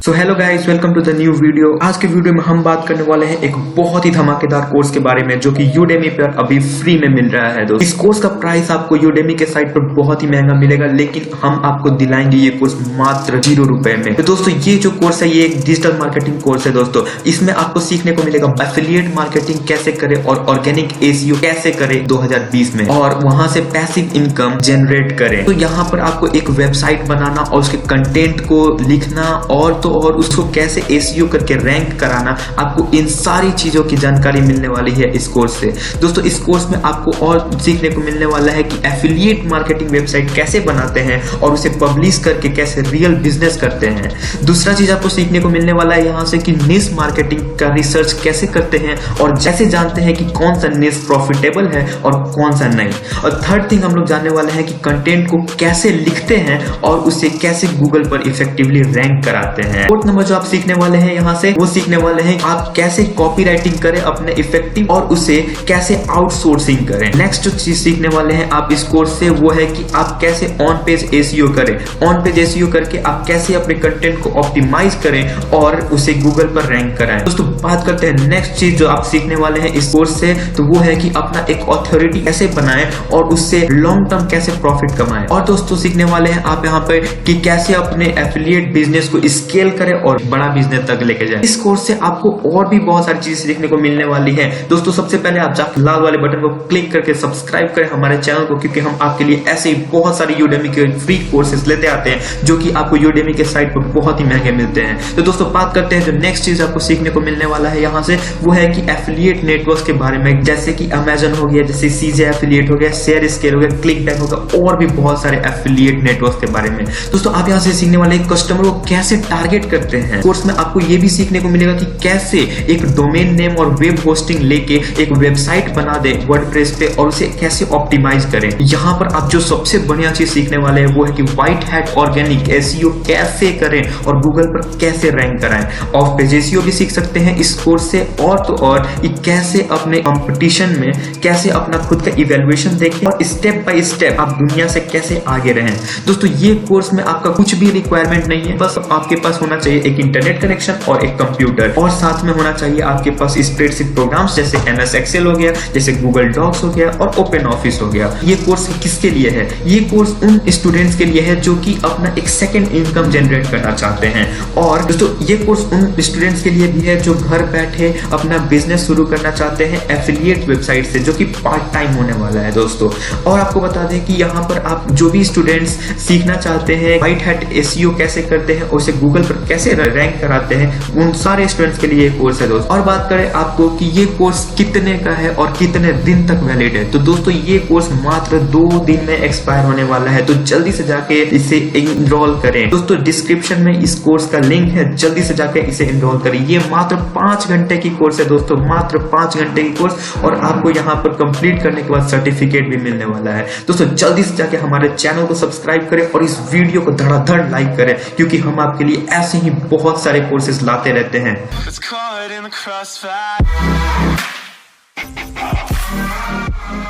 So hello guys, welcome to the new video. आज के video में हम बात करने वाले हैं एक बहुत ही धमाकेदार कोर्स के बारे में जो कि Udemy पर अभी फ्री में मिल रहा है। दोस्तों, इस कोर्स का प्राइस आपको Udemy के साइट पर बहुत ही महंगा मिलेगा, लेकिन हम आपको दिलाएंगे ये कोर्स मात्र 0 रुपए में। तो दोस्तों, ये जो कोर्स है ये एक डिजिटल मार्केटिंग कोर्स है। दोस्तों, इसमें आपको सीखने को मिलेगा एफिलिएट मार्केटिंग कैसे करे और ऑर्गेनिक एसईओ कैसे करे 2020 में, और वहां से पैसिव इनकम जनरेट करें। तो यहाँ पर आपको एक वेबसाइट बनाना और उसके कंटेंट को लिखना और उसको कैसे एसईओ करके रैंक कराना, आपको इन सारी चीजों की जानकारी मिलने वाली है इस कोर्स से। दोस्तों, इस कोर्स में आपको और सीखने को मिलने वाला है कि एफिलिएट मार्केटिंग वेबसाइट कैसे बनाते हैं और उसे पब्लिश करके कैसे रियल बिजनेस करते हैं। दूसरा चीज आपको सीखने को मिलने वाला है यहाँ से कि निश मार्केटिंग का रिसर्च कैसे करते हैं और जैसे जानते हैं कि कौन सा निश प्रॉफिटेबल है और कौन सा नहीं। और थर्ड थिंग हम लोग जानने वाले हैं कि कंटेंट को कैसे लिखते हैं और उसे कैसे गूगल पर इफेक्टिवली रैंक कराते हैं। फोर्थ नंबर जो आप सीखने वाले हैं यहाँ से वो सीखने वाले हैं आप कैसे कॉपी राइटिंग करें अपने इफेक्टिव और उसे कैसे आउटसोर्सिंग करें। नेक्स्ट जो चीज सीखने वाले हैं आप इस कोर्स से वो है कि आप कैसे ऑन पेज एसईओ करें। ऑन पेज एसईओ करके आप कैसे अपने कंटेंट को ऑप्टिमाइज करें और उसे गूगल पर रैंक कराएं। दोस्तों, बात करते हैं नेक्स्ट चीज जो आप सीखने वाले हैं इस कोर्स से, तो वो है कि अपना एक ऑथोरिटी कैसे बनाएं और उससे लॉन्ग टर्म कैसे प्रॉफिट कमाएं। और दोस्तों, सीखने वाले हैं आप यहाँ पे कि कैसे अपने एफिलिएट बिजनेस को स्केल करें और बड़ा बिजनेस तक लेके जाए। इस कोर्स से आपको और भी बहुत सारी चीजें सीखने को मिलने वाली है। दोस्तों, सबसे पहले आप जाकर लाल वाले बटन को क्लिक करके सब्सक्राइब करें हमारे चैनल को, क्योंकि हम आपके लिए ऐसे ही बहुत सारी Udemy के फ्री कोर्सेज लेते आते हैं जो कि आपको Udemy के साइट पर बहुत ही महंगे मिलते हैं। तो दोस्तों, बात करते हैं जो नेक्स्ट चीज आपको सीखने को मिलने वाला है यहाँ से, वो है कि एफिलिएट नेटवर्क के बारे में, जैसे कि अमेजन हो गया, जैसे सीजे एफिलिएट हो गया, शेयर स्केल हो गया, क्लिक बैंक हो गया, और भी बहुत सारे एफिलिएट नेटवर्क के बारे में। दोस्तों, आप यहाँ से सीखने वाले कस्टमर को कैसे टारगेट करते हैं। कोर्स में आपको ये भी सीखने को मिलेगा कि कैसे एक डोमेन नेम और वेब होस्टिंग लेके एक वेबसाइट बना दे वर्डप्रेस पे और उसे कैसे ऑप्टिमाइज करें। यहाँ पर आप जो सबसे बढ़िया चीज सीखने वाले हैं वो है कि व्हाइट हैट ऑर्गेनिक एसईओ कैसे करें और गूगल पर कैसे रैंक कराएं। ऑफ पेज एसईओ भी सीख सकते हैं इस कोर्स से, और तो और कैसे अपने कंपटीशन में कैसे अपना खुद का इवेल्युएशन देखें और स्टेप बाय स्टेप आप दुनिया से कैसे आगे रहें। दोस्तों, ये कोर्स में आपका कुछ भी रिक्वायरमेंट नहीं है, बस आपके पास होना चाहिए एक इंटरनेट कनेक्शन और एक कंप्यूटर, और साथ में होना चाहिए आपके पास स्प्रेडशीट प्रोग्राम्स जैसे MS एक्सेल हो गया, जैसे गूगल डॉक्स हो गया और ओपन ऑफिस हो गया। ये कोर्स किसके लिए है? ये कोर्स उन स्टूडेंट्स के लिए है जो कि अपना एक सेकंड इनकम जनरेट करना चाहते हैं। और दोस्तों, ये कोर्स उन स्टूडेंट्स के लिए भी है जो घर बैठे अपना बिजनेस शुरू करना चाहते हैं एफिलिएट वेबसाइट से, जो कि पार्ट टाइम होने वाला है। दोस्तों, और आपको बता दें कि यहाँ पर आप जो भी स्टूडेंट्स सीखना चाहते हैं व्हाइट हैट एसईओ कैसे करते हैं, उसे गूगल पर कैसे रैंक कराते हैं, उन सारे स्टूडेंट्स के लिए ये कोर्स है। दोस्तों, और बात करें आपको कि ये कोर्स कितने का है और कितने दिन तक वैलिड है, तो दोस्तों ये कोर्स मात्र 2 दिन में एक्सपायर होने वाला है। तो जल्दी से जाके इसे एनरोल करें। दोस्तों, डिस्क्रिप्शन में इस कोर्स का लिंक है, जल्दी से जाके इसे एनरोल करें। ये मात्र 5 घंटे की कोर्स है दोस्तों, मात्र 5 घंटे की कोर्स, और आपको यहाँ पर कंप्लीट करने के बाद सर्टिफिकेट भी मिलने वाला है। दोस्तों, जल्दी से जाके हमारे चैनल को सब्सक्राइब करें और इस वीडियो को धड़ाधड़ लाइक करें, क्योंकि हम आपके लिए ऐसे ही बहुत सारे कोर्सेज लाते रहते हैं।